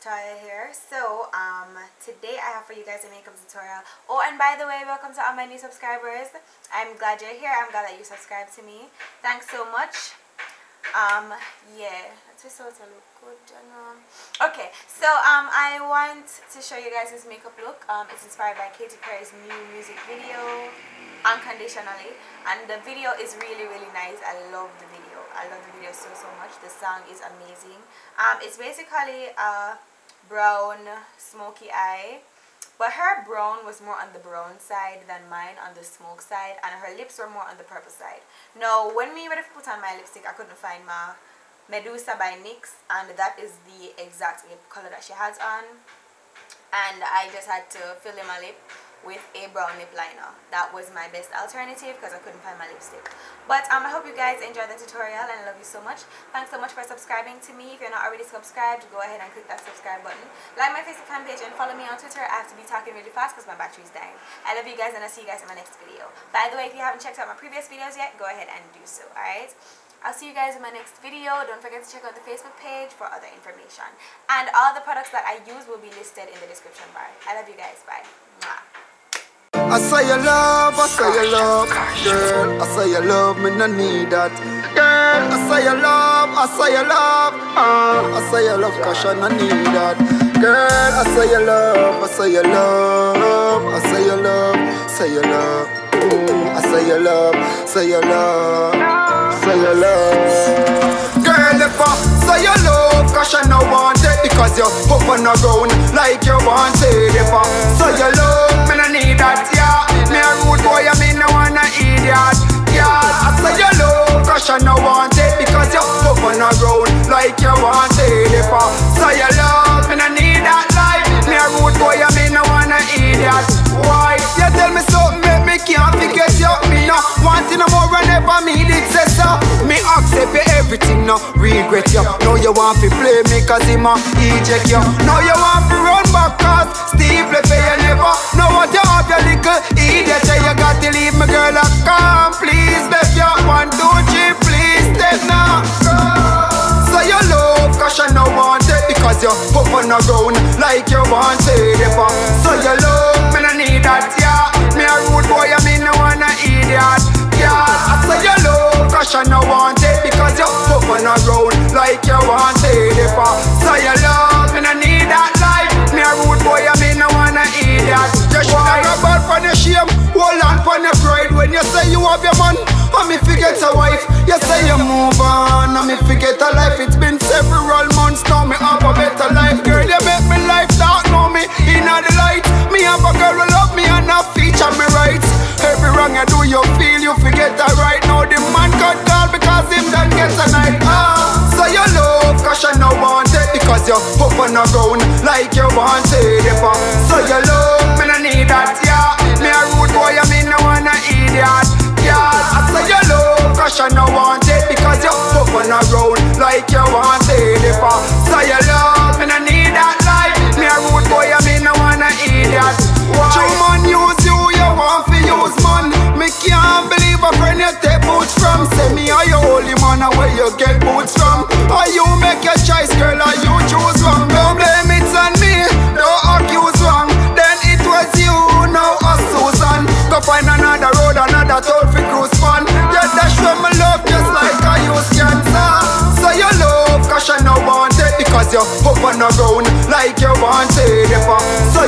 NaturallyMsToya here. So today I have for you guys a makeup tutorial. Oh, and by the way, welcome to all my new subscribers. I'm glad you're here. I'm glad that you subscribed to me. Thanks so much. Yeah, let's look good. Okay, so I want to show you guys this makeup look. It's inspired by Katy Perry's new music video, Unconditionally, and the video is really nice. I love the video. I love the video so much. The song is amazing. It's basically a brown smoky eye, but her brown was more on the brown side than mine on the smoke side, and her lips were more on the purple side. Now when we were to put on my lipstick, I couldn't find my Medusa by NYX, and that is the exact lip color that she has on, and I just had to fill in my lip with a brown lip liner. That was my best alternative because I couldn't find my lipstick. But I hope you guys enjoyed the tutorial, and I love you so much. Thanks so much for subscribing to me. If you're not already subscribed, go ahead and click that subscribe button. Like my Facebook fan page and follow me on Twitter. I have to be talking really fast because my battery is dying. I love you guys, and I'll see you guys in my next video. By the way, if you haven't checked out my previous videos yet, go ahead and do so, alright? I'll see you guys in my next video. Don't forget to check out the Facebook page for other information. And all the products that I use will be listed in the description bar. I love you guys. Bye. Mwah. I say you love, girl. I say you love, me no need that. Girl, I say you love, I say you love, cause I no need that. Girl, I say you love, I say you love, I say you love, say you love. I say you love, say you love, say you love. Girl, if I say you love, cause I no want it, because you're up on the ground like you want it. If I say you love, me no need that, yeah. Me a rude boy, I mean no one a idiot, yeah. I say you love, cause I no want it, because you're up on the ground like you want it. If I say you love, me no need that life. Me a rude boy, I mean no one a idiot. Why? You tell me something, make me can't forget you. Me no want no more, and never me did say so. Me accept you everything, no regret you. Now you want to play me cause him a eject you. Now you want to run back cause Steve left you never. Now what you have your little idiot. You got to leave me girl, come please. Left you 1, 2, 3, please step now. So you love cause you no want it, because you up on the ground like you want it. So you love, me no need that, yeah. Me a rude boy, I mean no one a idiot, yeah. I say you love cause you no want it, because you up on the ground like you want it. So you love, me no need that life. Me a rude boy, I mean no one a idiot. You should have a bad for the shame, hold on for the pride. When you say you have your man, and me forget a wife. You say you move on, and me forget a life. It's been several months now, me have a better life. Girl, you make me life dark, know me in the light. Me have a girl who love me and a feature me rights. Every wrong you do, you feel you forget that right. Now the man got call because him done get a night. So you love cause you no want it, because you up on the ground like you want it. So you love, me no need that, yeah. Me a rude boy, I mean no one a idiot, yeah. I say you love cause you no want it, because you up on the ground like you want it. So you love, me no need that life. Me a rude boy, I mean no one a idiot. True man use you, you want to use man. Me can't believe a friend you take boots from. Say me are your holy man, and where you get boots from. Or you make your choice, girl, or you choose wrong. Don't blame it on me, don't accuse wrong. Then it was you, now us Susan. Go find another road, another toll for cruise fun. Yeah, that's where my love just like I use cancer. So you love cause you no want it, because you up on the ground like you want it. So